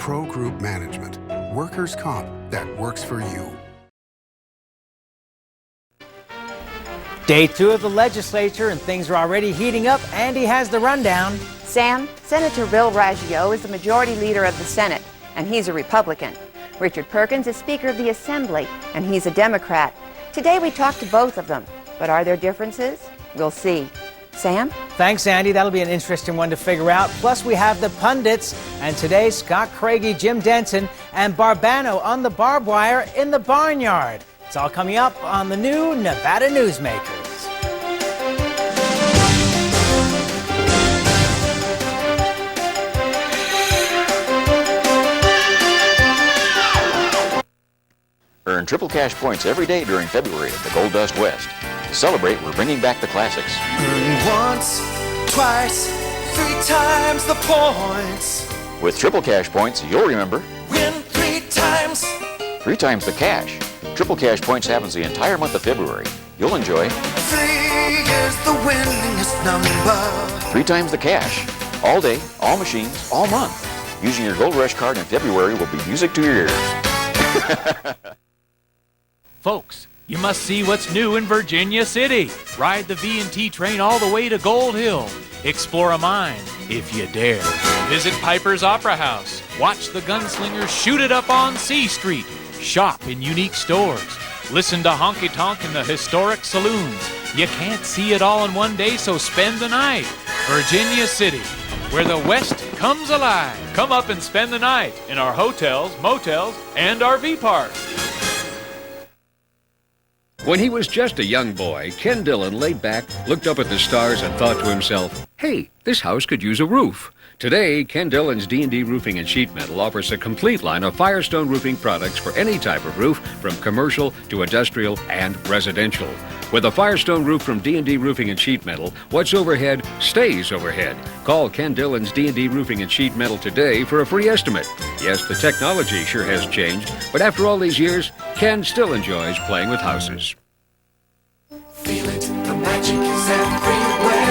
Pro Group Management. Workers' comp that works for you. Day 2 of the legislature, and things are already heating up. Andy has the rundown. Sam, Senator Bill Raggio is the majority leader of the Senate, and he's a Republican. Richard Perkins is Speaker of the Assembly, and he's a Democrat. Today we talked to both of them, but are there differences? We'll see. Sam? Thanks, Andy. That'll be an interesting one to figure out. Plus, we have the Pundits, and today, Scott Craigie, Jim Denton, and Barbano on the barbed wire in the barnyard. It's all coming up on the new Nevada Newsmakers. Earn triple cash points every day during February at the Gold Dust West. To celebrate, we're bringing back the classics. Earn once, twice, 3 times the points. With triple cash points, you'll remember. Win 3 times. 3 times the cash. Triple cash points happens the entire month of February. You'll enjoy. 3 is the winningest number. 3 times the cash. All day, all machines, all month. Using your Gold Rush card in February will be music to your ears. Folks, you must see what's new in Virginia City. Ride the V&T train all the way to Gold Hill. Explore a mine, if you dare. Visit Piper's Opera House. Watch the gunslingers shoot it up on C Street. Shop in unique stores. Listen to honky tonk in the historic saloons. You can't see it all in one day, so spend the night. Virginia City, where the West comes alive. Come up and spend the night in our hotels, motels, and RV parks. When he was just a young boy, Ken Dillon laid back, looked up at the stars, and thought to himself, hey, this house could use a roof. Today, Ken Dillon's D&D Roofing and Sheet Metal offers a complete line of Firestone roofing products for any type of roof, from commercial to industrial and residential. With a Firestone roof from D&D Roofing and Sheet Metal, what's overhead stays overhead. Call Ken Dillon's D&D Roofing and Sheet Metal today for a free estimate. Yes, the technology sure has changed, but after all these years, Ken still enjoys playing with houses. Feel it, the magic is everywhere.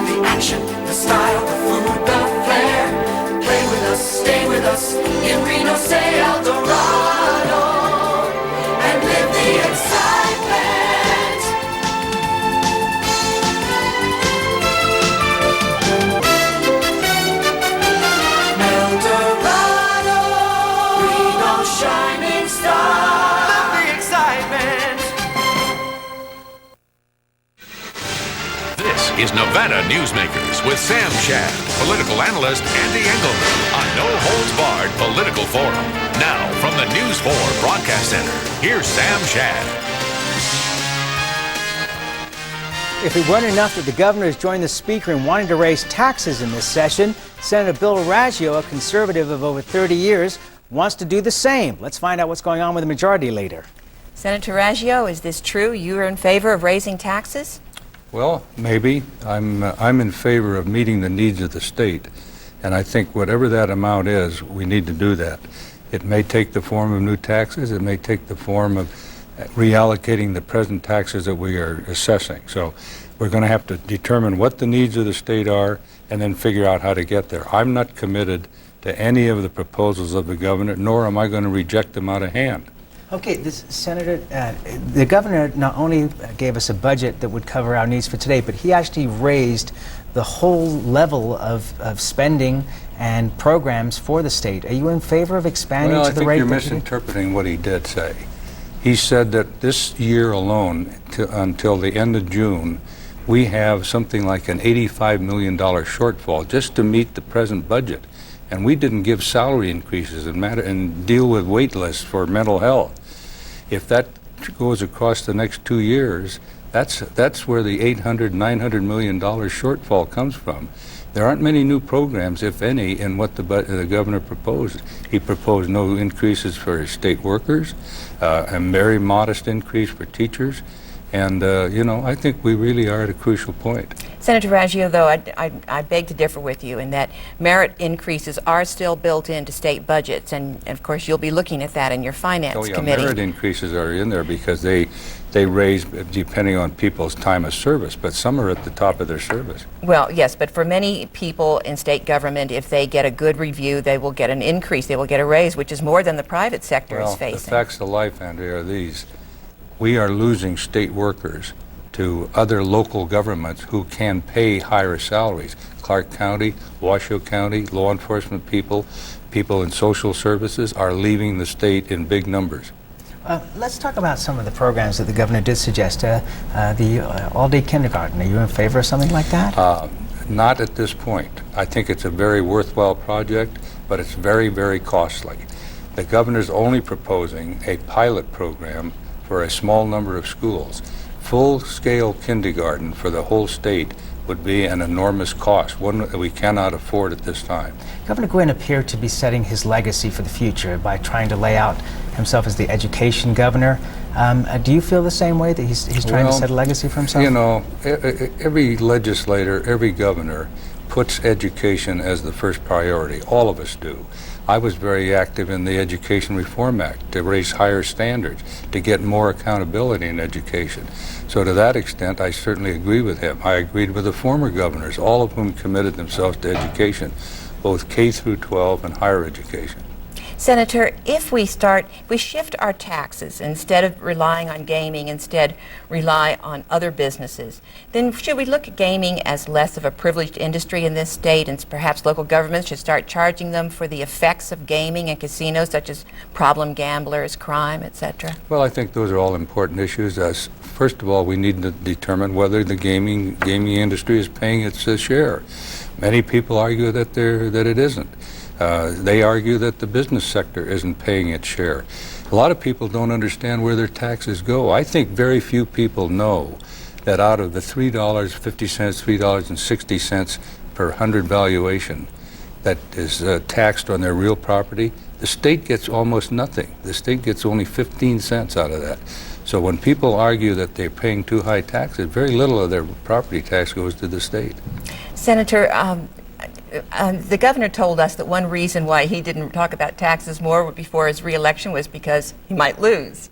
The action, the style, the food, the flair. Play with us, stay with us in Reno, say El Dorado, and live the excitement. El Dorado, Reno shining star. Live the excitement. This is Nevada Newsmakers with Sam Shad, political analyst Ande Engleman on No Holds Barred Political Forum. Now, from the News 4 Broadcast Center, here's Sam Shad. If it weren't enough that the governor has joined the speaker in wanting to raise taxes in this session, Senator Bill Raggio, a conservative of over 30 years, wants to do the same. Let's find out what's going on with the majority leader. Senator Raggio, is this true? You are in favor of raising taxes? Well, maybe. I'm in favor of meeting the needs of the state, and I think whatever that amount is, we need to do that. It may take the form of new taxes. It may take the form of reallocating the present taxes that we are assessing. So we're going to have to determine what the needs of the state are and then figure out how to get there. I'm not committed to any of the proposals of the governor, nor am I going to reject them out of hand. Okay, Senator, the governor not only gave us a budget that would cover our needs for today, but he actually raised the whole level of spending and programs for the state. Are you in favor of expanding to the rate? Well, I think you're misinterpreting what he did say. He said that this year alone, until the end of June, we have something like an $85 million shortfall just to meet the present budget. And we didn't give salary increases and deal with wait lists for mental health. If that goes across the next 2 years, that's where the $900 million shortfall comes from. There aren't many new programs, if any, in what the governor proposed. He proposed no increases for state workers, a very modest increase for teachers, And, I think we really are at a crucial point. Senator Raggio, though, I beg to differ with you in that merit increases are still built into state budgets, and of course you'll be looking at that in your finance committee. Merit increases are in there because they raise depending on people's time of service, but some are at the top of their service. Well, yes, but for many people in state government, if they get a good review, they will get an increase, they will get a raise, which is more than the private sector is facing. The facts of life, Ande, are these. We are losing state workers to other local governments who can pay higher salaries. Clark County, Washoe County, law enforcement people in social services are leaving the state in big numbers. Let's talk about some of the programs that the governor did suggest. The all-day kindergarten, are you in favor of something like that? Not at this point. I think it's a very worthwhile project, but it's very, very costly. The governor's only proposing a pilot program for a small number of schools. Full-scale kindergarten for the whole state would be an enormous cost, one that we cannot afford at this time. Governor Gwynn appeared to be setting his legacy for the future by trying to lay out himself as the education governor. Do you feel the same way, that he's trying to set a legacy for himself? Every legislator, every governor puts education as the first priority. All of us do. I was very active in the Education Reform Act to raise higher standards, to get more accountability in education. So to that extent, I certainly agree with him. I agreed with the former governors, all of whom committed themselves to education, both K through 12 and higher education. Senator, if we shift our taxes, instead of relying on gaming, instead rely on other businesses, then should we look at gaming as less of a privileged industry in this state, and perhaps local governments should start charging them for the effects of gaming and casinos, such as problem gamblers, crime, etc.? Well, I think those are all important issues. First of all, we need to determine whether the gaming industry is paying its share. Many people argue that it isn't. They argue that the business sector isn't paying its share. A lot of people don't understand where their taxes go. I think very few people know that out of the $3.50, $3.60 per 100 valuation that is taxed on their real property, the state gets almost nothing. The state gets only 15 cents out of that. So when people argue that they're paying too high taxes, very little of their property tax goes to the state. Senator, the governor told us that one reason why he didn't talk about taxes more before his re-election was because he might lose.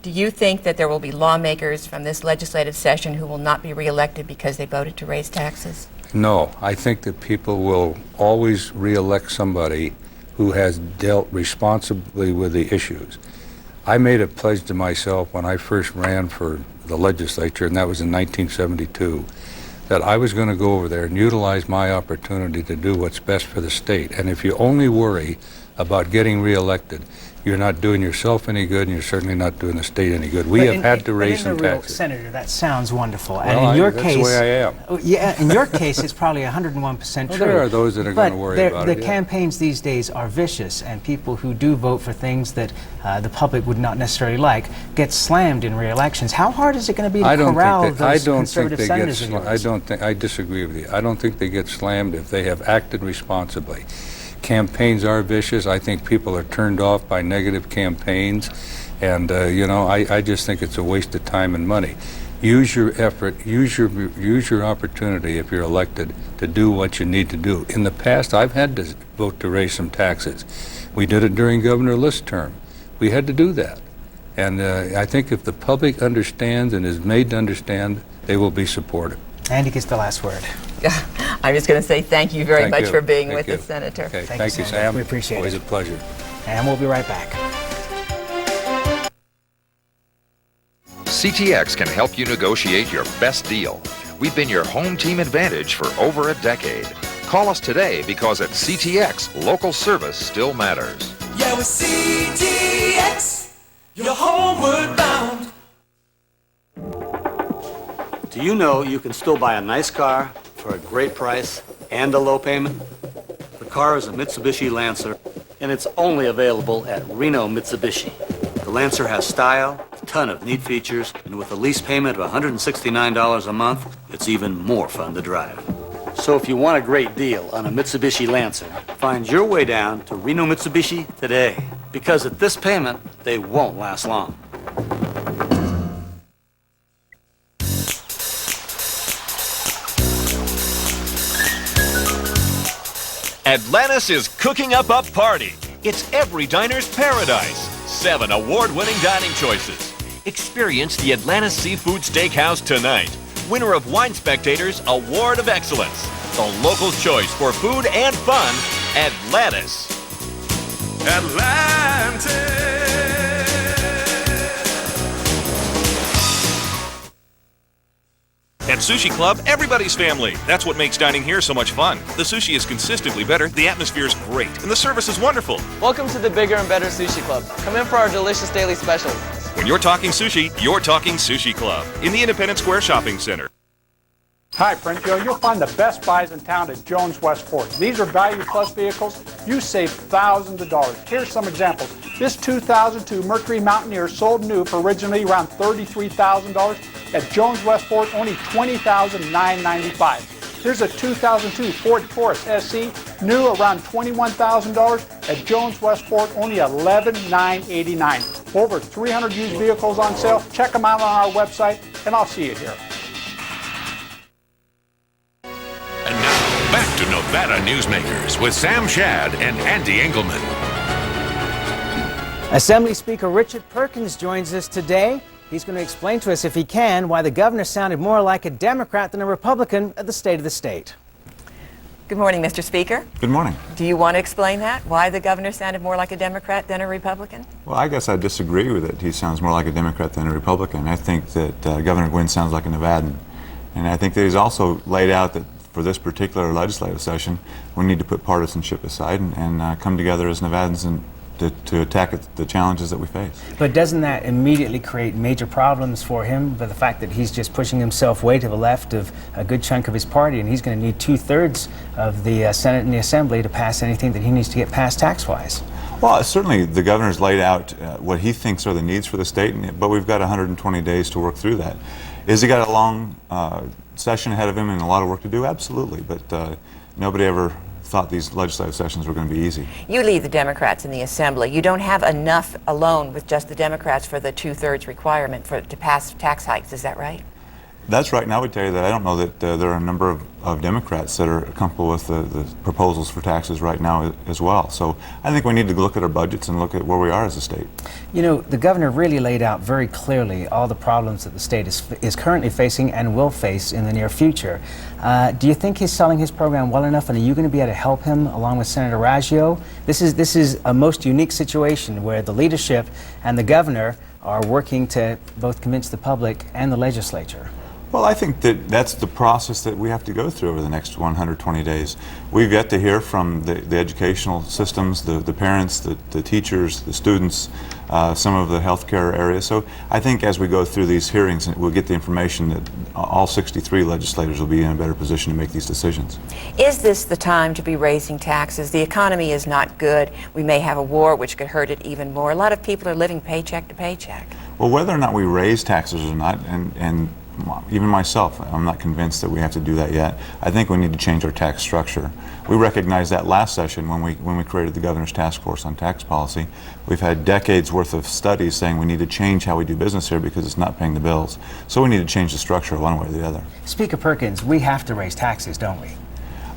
Do you think that there will be lawmakers from this legislative session who will not be re-elected because they voted to raise taxes? No, I think that people will always re-elect somebody who has dealt responsibly with the issues. I made a pledge to myself when I first ran for the legislature, and that was in 1972, that I was going to go over there and utilize my opportunity to do what's best for the state. And if you only worry about getting reelected, you're not doing yourself any good, and you're certainly not doing the state any good. We have had to raise some taxes. Senator, that sounds wonderful. Well, and in your that's case, the way I am. Yeah, in your case, it's probably 101% true. There are those that are going to worry about it. But the campaigns these days are vicious, and people who do vote for things that the public would not necessarily like get slammed in re-elections. How hard is it going to be to corral those conservative senators of yours? I disagree with you. I don't think they get slammed if they have acted responsibly. Campaigns are vicious. I think people are turned off by negative campaigns, and I just think it's a waste of time and money. Use your effort, use your opportunity if you're elected to do what you need to do. In the past, I've had to vote to raise some taxes. We did it during Governor List's term. We had to do that, and I think if the public understands and is made to understand, they will be supportive. Andy gets the last word. I'm just going to say thank you very much for being with us, Senator. Okay. Thank you, Sam. We appreciate it. Always a pleasure. And we'll be right back. CTX can help you negotiate your best deal. We've been your home team advantage for over a decade. Call us today because at CTX, local service still matters. Yeah, with CTX, you're homeward bound. Do you know you can still buy a nice car for a great price and a low payment? The car is a Mitsubishi Lancer, and it's only available at Reno Mitsubishi. The Lancer has style, a ton of neat features, and with a lease payment of $169 a month, it's even more fun to drive. So if you want a great deal on a Mitsubishi Lancer, find your way down to Reno Mitsubishi today. Because at this payment, they won't last long. Atlantis is cooking up a party. It's every diner's paradise. 7 award-winning dining choices. Experience the Atlantis Seafood Steakhouse tonight. Winner of Wine Spectator's Award of Excellence. The local choice for food and fun, Atlantis. At Sushi Club, everybody's family. That's what makes dining here so much fun. The sushi is consistently better, the atmosphere is great, and the service is wonderful. Welcome to the bigger and better Sushi Club. Come in for our delicious daily specials. When you're talking sushi, you're talking Sushi Club in the Independence Square Shopping Center. Hi, Print Joe. You'll find the best buys in town at Jones West Ford. These are Value Plus vehicles. You save thousands of dollars. Here's some examples. This 2002 Mercury Mountaineer sold new for originally around $33,000. At Jones West Ford, only $20,995. Here's a 2002 Ford Taurus SC, new around $21,000. At Jones West Ford, only $11,989. Over 300 used vehicles on sale. Check them out on our website, and I'll see you here. And now, back to Nevada Newsmakers with Sam Shad and Ande Engleman. Assembly Speaker Richard Perkins joins us today. He's going to explain to us, if he can, why the governor sounded more like a Democrat than a Republican at the State of the State. Good morning, Mr. Speaker. Good morning. Do you want to explain that? Why the governor sounded more like a Democrat than a Republican? Well, I guess I disagree with it. He sounds more like a Democrat than a Republican. I think that Governor Gwynn sounds like a Nevadan. And I think that he's also laid out that for this particular legislative session, we need to put partisanship aside and come together as Nevadans and to attack the challenges that we face. But doesn't that immediately create major problems for him by the fact that he's just pushing himself way to the left of a good chunk of his party, and he's going to need 2/3 of the Senate and the Assembly to pass anything that he needs to get passed tax-wise? Well, certainly the governor's laid out what he thinks are the needs for the state, but we've got 120 days to work through that. Has he got a long session ahead of him and a lot of work to do? Absolutely, but nobody ever thought these legislative sessions were going to be easy. You lead the Democrats in the Assembly. You don't have enough alone with just the Democrats for the 2/3 requirement to pass tax hikes. Is that right? That's right, and I would tell you that I don't know that there are a number of Democrats that are comfortable with the proposals for taxes right now as well. So I think we need to look at our budgets and look at where we are as a state. You know, the governor really laid out very clearly all the problems that the state is currently facing and will face in the near future. Do you think he's selling his program well enough, and are you going to be able to help him along with Senator Raggio? This is a most unique situation where the leadership and the governor are working to both convince the public and the legislature. Well, I think that that's the process that we have to go through over the next 120 days. We've yet to hear from the educational systems, the parents, the teachers, the students, some of the healthcare areas. So I think as we go through these hearings, we'll get the information that all 63 legislators will be in a better position to make these decisions. Is this the time to be raising taxes? The economy is not good. We may have a war which could hurt it even more. A lot of people are living paycheck to paycheck. Well, whether or not we raise taxes or not, and even myself, I'm not convinced that we have to do that yet. I think we need to change our tax structure. We recognized that last session when we created the Governor's Task Force on Tax Policy. We've had decades worth of studies saying we need to change how we do business here because it's not paying the bills. So we need to change the structure one way or the other. Speaker Perkins, we have to raise taxes, don't we?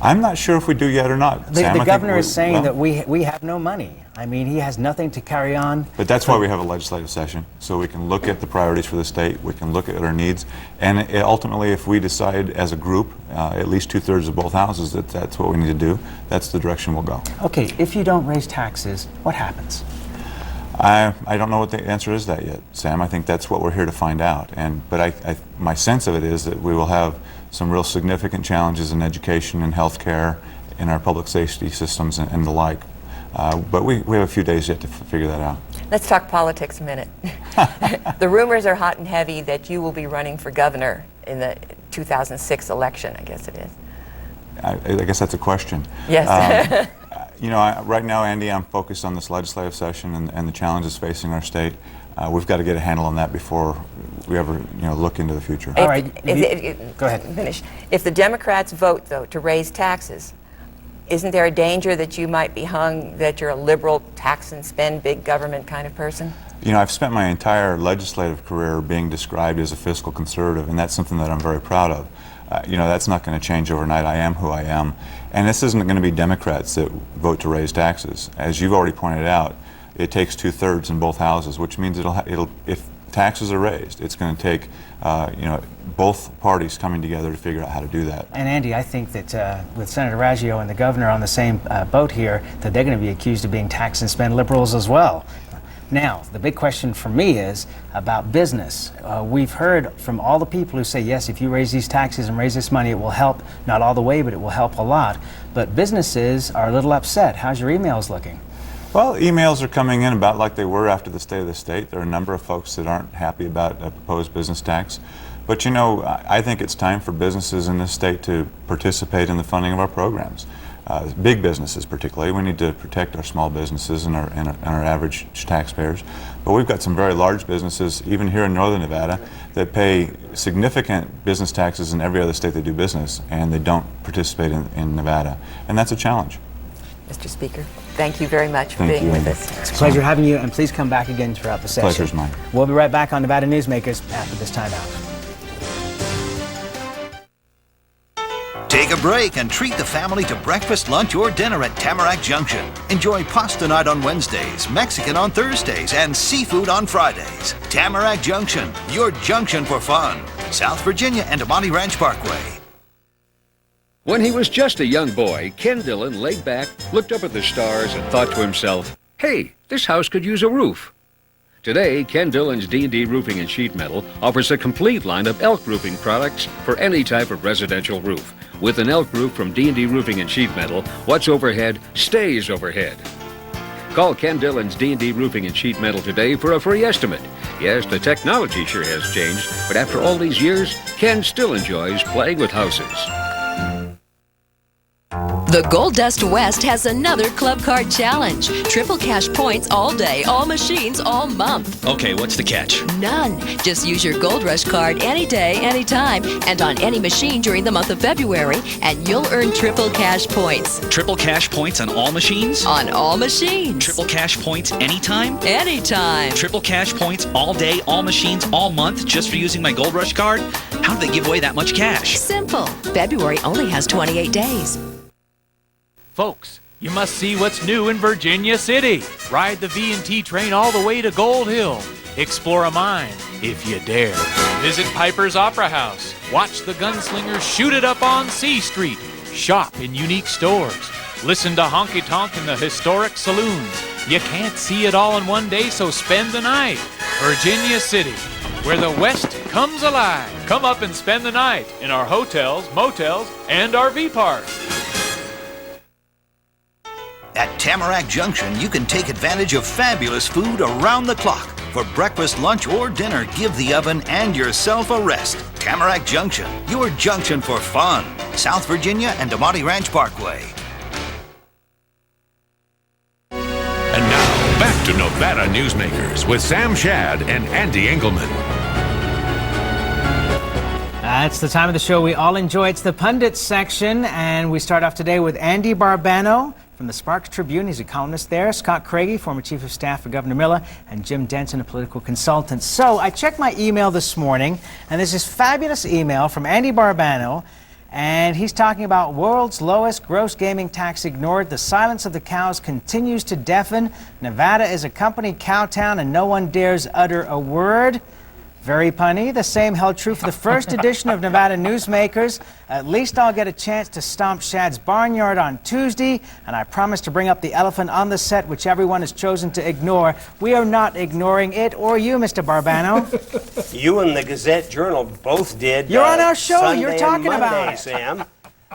I'm not sure if we do yet or not. The governor is saying that we have no money. I mean, he has nothing to carry on. But that's why we have a legislative session, so we can look at the priorities for the state, we can look at our needs, and ultimately if we decide as a group, at least 2/3 of both houses, that that's what we need to do, that's the direction we'll go. Okay, if you don't raise taxes, what happens? I don't know what the answer is that yet, Sam. I think that's what we're here to find out. But my sense of it is that we will have some real significant challenges in education and healthcare, in our public safety systems and the like. But we have a few days yet to figure that out. Let's talk politics a minute. The rumors are hot and heavy that you will be running for governor in the 2006 election, I guess it is. I guess that's a question. Yes. You know, right now, Ande, I'm focused on this legislative session and the challenges facing our state. We've got to get a handle on that before we ever, look into the future. All right. Go ahead. Finish. If the Democrats vote, though, to raise taxes, isn't there a danger that you might be hung that you're a liberal, tax and spend, big government kind of person? You know, I've spent my entire legislative career being described as a fiscal conservative, and that's something that I'm very proud of. That's not going to change overnight. I am who I am. And this isn't going to be Democrats that vote to raise taxes. As you've already pointed out, it takes 2/3 in both houses, which means if taxes are raised, it's going to take both parties coming together to figure out how to do that. And Andy, I think that with Senator Raggio and the governor on the same boat here, that they're going to be accused of being tax and spend liberals as well. Now, the big question for me is about business. We've heard from all the people who say, yes, if you raise these taxes and raise this money, it will help, not all the way, but it will help a lot. But businesses are a little upset. How's your emails looking? Well, emails are coming in about like they were after the State of the State. There are a number of folks that aren't happy about a proposed business tax. But I think it's time for businesses in this state to participate in the funding of our programs. Big businesses particularly. We need to protect our small businesses and our average taxpayers. But we've got some very large businesses, even here in northern Nevada, that pay significant business taxes in every other state they do business, and they don't participate in Nevada. And that's a challenge. Mr. Speaker, thank you very much for being with us. It's a pleasure having you, and please come back again throughout the session. Pleasure's mine. We'll be right back on Nevada Newsmakers after this timeout. Take a break and treat the family to breakfast, lunch, or dinner at Tamarack Junction. Enjoy pasta night on Wednesdays, Mexican on Thursdays, and seafood on Fridays. Tamarack Junction, your junction for fun. South Virginia and Amani Ranch Parkway. When he was just a young boy, Ken Dillon laid back, looked up at the stars, and thought to himself, hey, this house could use a roof. Today, Ken Dillon's D&D Roofing and Sheet Metal offers a complete line of elk roofing products for any type of residential roof. With an elk roof from D&D Roofing and Sheet Metal, what's overhead stays overhead. Call Ken Dillon's D&D Roofing and Sheet Metal today for a free estimate. Yes, the technology sure has changed, but after all these years, Ken still enjoys playing with houses. The Gold Dust West has another Club Card Challenge. Triple cash points all day, all machines, all month. Okay, what's the catch? None. Just use your Gold Rush card any day, anytime, and on any machine during the month of February, and you'll earn triple cash points. Triple cash points on all machines? On all machines. Triple cash points anytime? Anytime. Triple cash points all day, all machines, all month, just for using my Gold Rush card? How do they give away that much cash? Simple. February only has 28 days. Folks, you must see what's new in Virginia City. Ride the V&T train all the way to Gold Hill. Explore a mine, if you dare. Visit Piper's Opera House. Watch the gunslingers shoot it up on C Street. Shop in unique stores. Listen to honky tonk in the historic saloons. You can't see it all in one day, so spend the night. Virginia City, where the West comes alive. Come up and spend the night in our hotels, motels, and RV parks. At Tamarack Junction, you can take advantage of fabulous food around the clock. For breakfast, lunch, or dinner, give the oven and yourself a rest. Tamarack Junction, your junction for fun. South Virginia and Amani Ranch Parkway. And now, back to Nevada Newsmakers with Sam Shad and Andy Engleman. It's the time of the show we all enjoy. It's the Pundits section, and we start off today with Andy Barbano from the Sparks Tribune. He's a columnist there. Scott Craigie, former chief of staff for Governor Miller, and Jim Denton, a political consultant. So I checked my email this morning, and there's this fabulous email from Andy Barbano, and he's talking about world's lowest gross gaming tax ignored. The silence of the cows continues to deafen. Nevada is a company cow town, and no one dares utter a word. Very punny. The same held true for the first edition of Nevada Newsmakers. At least I'll get a chance to stomp Shad's barnyard on Tuesday, and I promise to bring up the elephant on the set, which everyone has chosen to ignore. We are not ignoring it or you, Mr. Barbano. You and the Gazette-Journal both did. You're on our show. Sunday You're talking and Monday, about it. Sam.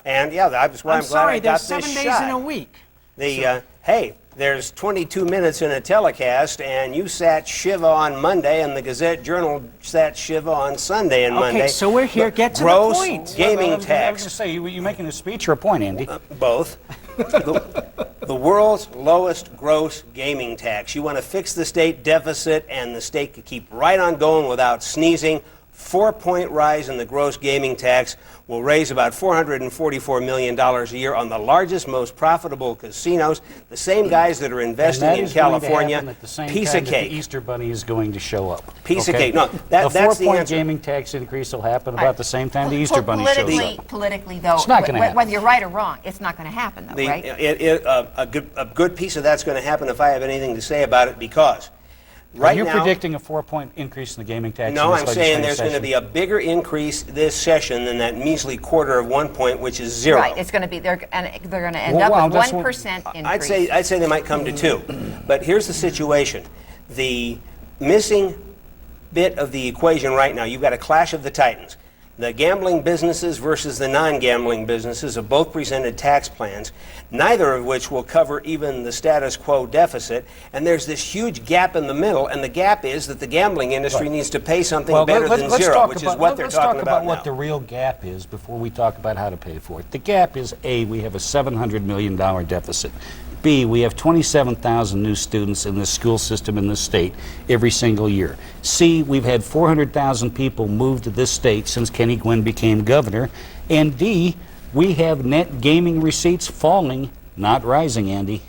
And yeah, that's why I'm glad sorry, I got there's this 7 days shot. in a week. Hey, there's 22 minutes in a telecast, and you sat Shiva on Monday, and the Gazette-Journal sat Shiva on Sunday and Monday. Okay, so we're here. Get to the point. Gross gaming I was tax. going to say, you making a speech or a point, Andy? Both. The world's lowest gross gaming tax. You want to fix the state deficit, and the state could keep right on going without sneezing. 4-point rise in the gross gaming tax will raise about $444 million a year on the largest, most profitable casinos. The same guys that are investing in California. At the same Piece time of that cake. the Easter Bunny is going to show up. Piece of Okay? cake. No, the that's the 4-point answer. gaming tax increase will happen about the same time the Easter Bunny shows up. Politically, though, It's not gonna happen. whether you're right or wrong, it's not going to happen, though, right? A good piece of that's going to happen if I have anything to say about it, because right Are you now, predicting a 4-point increase in the gaming tax? no, in this I'm saying legislative there's going to session? be a bigger increase this session than that measly quarter of 1 point, which is 0. Right, it's going to be, they're going to end Well, up with that's 1% increase. I'd say they might come to 2. But here's the situation. The missing bit of the equation right now, you've got a clash of the titans. The gambling businesses versus the non-gambling businesses have both presented tax plans, neither of which will cover even the status quo deficit. And there's this huge gap in the middle, and the gap is that the gambling industry needs to pay something better than let's 0, talk which about, is what they're let's talking talk about what now. the real gap is before we talk about how to pay for it. The gap is, A, we have a $700 million deficit. B, we have 27,000 new students in this school system in this state every single year. C, we've had 400,000 people move to this state since Kenny Gwynn became governor. And D, we have net gaming receipts falling, not rising, Andy.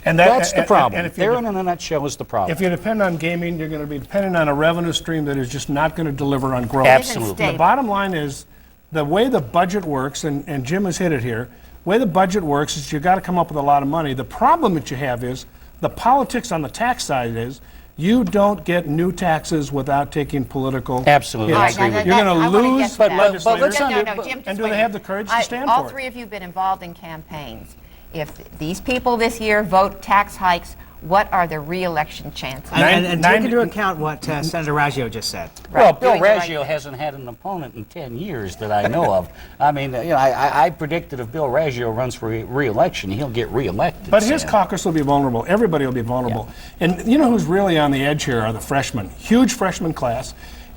And that's the problem. and if There you in a nutshell is the problem. If you depend on gaming, you're going to be dependent on a revenue stream that is just not going to deliver on growth. Absolutely. The bottom line is the way the budget works, and Jim has hit it here, the way the budget works is you've got to come up with a lot of money. The problem that you have is the politics on the tax side is you don't get new taxes without taking political Absolutely. hits. I agree with You're you. going to lose legislators. Jim, And do they have the courage to stand all for it? three of you have been involved in campaigns. If these people this year vote tax hikes, what are the re-election chances? And take into account what Senator Raggio just said. Well, Bill Raggio hasn't had an opponent in 10 years that I know of. I mean, I predict that if Bill Raggio runs for re-election, he'll get re-elected. But his caucus will be vulnerable. Everybody will be vulnerable. And you know who's really on the edge here are the freshmen. Huge freshman class.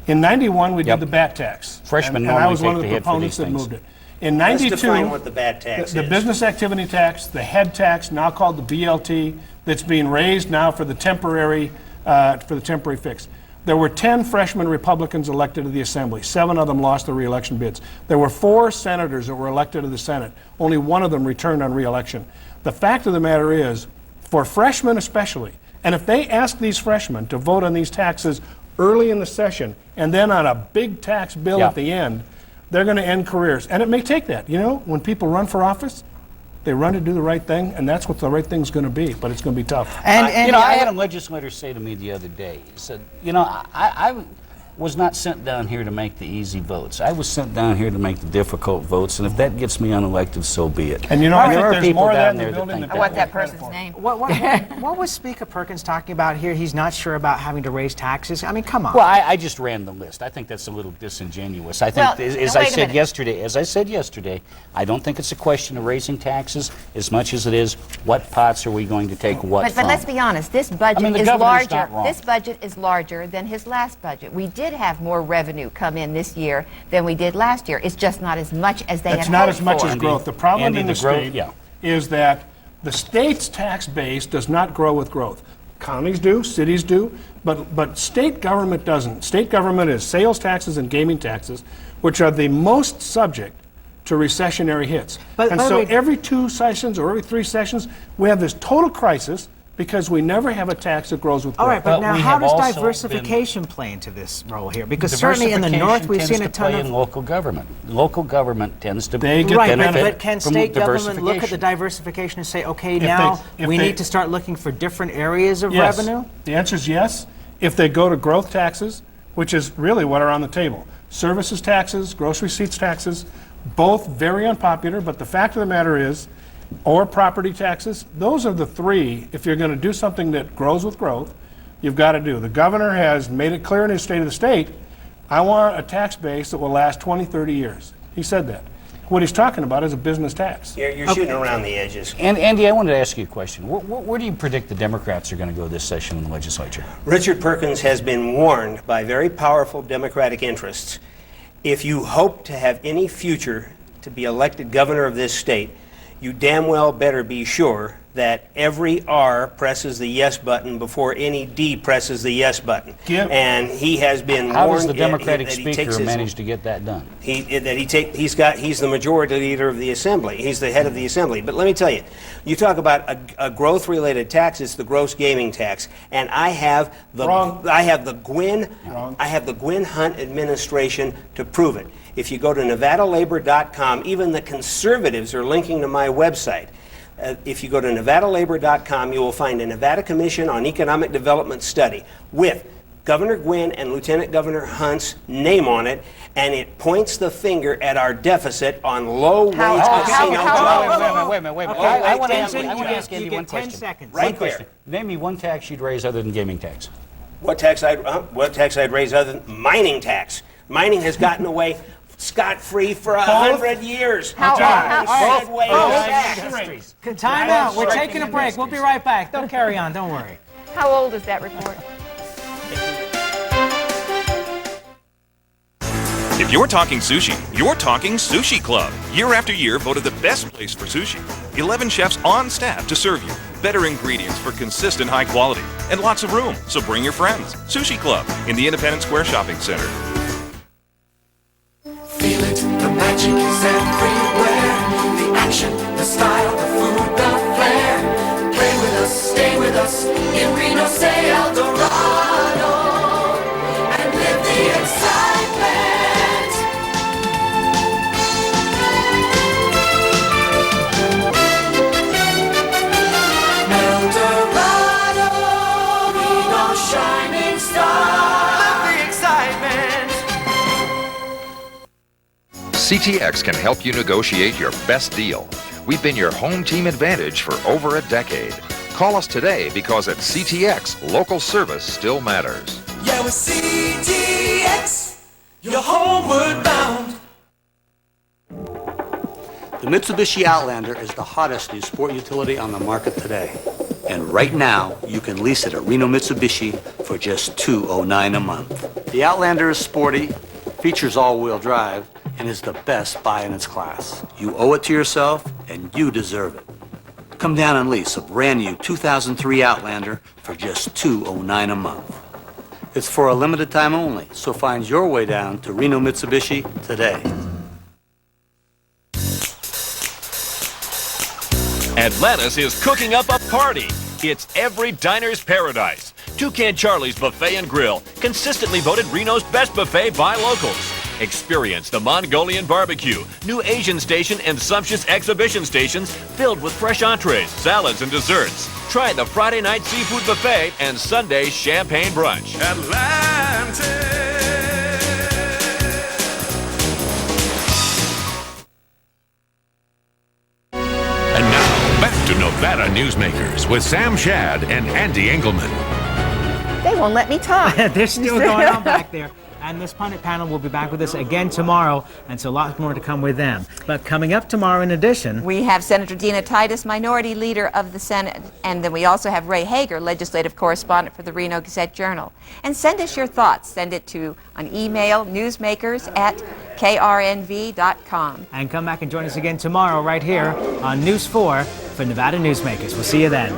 In 91, we did the bat tax. Freshmen and I normally was one of take the the hit for proponents these that things. moved it. In Let's 92, define what the bat tax the is. business activity tax, the head tax, now called the BLT, that's being raised now for the temporary fix. There were 10 freshman Republicans elected to the Assembly. 7 of them lost their re-election bids. There were 4 senators that were elected to the Senate. Only 1 of them returned on re-election. The fact of the matter is, for freshmen especially, and if they ask these freshmen to vote on these taxes early in the session and then on a big tax bill at the end, they're going to end careers. And it may take that. You know, when people run for office, they run to do the right thing, and that's what the right thing's going to be, but it's going to be tough. And I had a legislator say to me the other day, he said, I was not sent down here to make the easy votes. I was sent down here to make the difficult votes, and if that gets me unelected, so be it. And you know, I there think are there's people more of that down in the there that building think I want that person's name. What was Speaker Perkins talking about here? He's not sure about having to raise taxes. I mean, come on. Well, I just ran the list. I think that's a little disingenuous. I think, as I said yesterday, I don't think it's a question of raising taxes as much as it is what pots are we going to take what But from. let's be honest, this budget the is governor's larger. not wrong. This budget is larger than his last budget. We did have more revenue come in this year than we did last year. It's just not as much as they had It's not hoped as much for. as growth. The problem Andy, in the the growth- state yeah. is that the state's tax base does not grow with growth. Counties do, cities do, but state government doesn't. State government is sales taxes and gaming taxes, which are the most subject to recessionary hits. And so every 2 sessions or every 3 sessions, we have this total crisis because we never have a tax that grows with growth. All right, but now how does diversification play into this role here? Because certainly in the North we've seen a ton of... in local government. Local government tends to Right, benefit but can from state government look at the diversification. diversification and say, okay, now we need to start looking for different areas of Yes. revenue? The answer is yes. If they go to growth taxes, which is really what are on the table. Services taxes, gross receipts taxes, both very unpopular, but the fact of the matter is, or property taxes, those are the 3, if you're going to do something that grows with growth, you've got to do. The governor has made it clear in his State of the State, I want a tax base that will last 20, 30 years. He said that. What he's talking about is a business tax. You're shooting around the edges. And Andy, I wanted to ask you a question. Where do you predict the Democrats are going to go this session in the legislature? Richard Perkins has been warned by very powerful Democratic interests. If you hope to have any future to be elected governor of this state, you damn well better be sure that every R presses the yes button before any D presses the yes button. Yeah. And he has been How warned does the Democratic that he speaker takes his- manage to get that done? He's the majority leader of the assembly. He's the head of the assembly. But let me tell you, you talk about a growth-related tax. It's the gross gaming tax, and I have the Gwynn Hunt administration to prove it. If you go to NevadaLabor.com, even the conservatives are linking to my website. If you go to NevadaLabor.com, you will find a Nevada Commission on Economic Development study with Governor Gwynn and Lieutenant Governor Hunt's name on it, and it points the finger at our deficit on low-wage casino jobs. Wait a minute. Okay, I want to attention, ask Andy you one get 10 question. seconds. Right One question. there. Name me one tax you'd raise other than gaming tax. What tax I'd raise other than mining tax? Mining has gotten away scot-free for 100 years. Time out. We're taking a break. We'll be right back. Don't carry on. Don't worry. How old is that report? If you're talking sushi, you're talking Sushi Club. Year after year voted the best place for sushi. 11 chefs on staff to serve you. Better ingredients for consistent high quality. And lots of room, so bring your friends. Sushi Club in the Independence Square Shopping Center. Feel it, the magic is everywhere. The action, the style, the food, the flair. Play with us, stay with us in Reno, say El Dorado, and live the excitement. El Dorado, Reno, shining star. Live the excitement. CTX can help you negotiate your best deal. We've been your home team advantage for over a decade. Call us today because at CTX, local service still matters. Yeah, with CTX, you're homeward bound. The Mitsubishi Outlander is the hottest new sport utility on the market today. And right now, you can lease it at Reno Mitsubishi for just $209 a month. The Outlander is sporty, features all-wheel drive, and is the best buy in its class. You owe it to yourself, and you deserve it. Come down and lease a brand new 2003 Outlander for just $209 a month. It's for a limited time only, so find your way down to Reno Mitsubishi today. Atlantis is cooking up a party. It's every diner's paradise. Toucan Charlie's Buffet and Grill, consistently voted Reno's best buffet by locals. Experience the Mongolian barbecue, new Asian station, and sumptuous exhibition stations filled with fresh entrees, salads, and desserts. Try the Friday night seafood buffet and Sunday champagne brunch. Atlantis. And now, back to Nevada Newsmakers with Sam Shad and Andy Engleman. They won't let me talk. They're still going on back there. And this pundit panel will be back with us again tomorrow, and so lots more to come with them. But coming up tomorrow in addition, We have Senator Dina Titus, Minority Leader of the Senate, and then we also have Ray Hager, Legislative Correspondent for the Reno Gazette-Journal. And send us your thoughts. Send it to an email, newsmakers@krnv.com. and come back and join us again tomorrow right here on News 4 for Nevada Newsmakers. We'll see you then.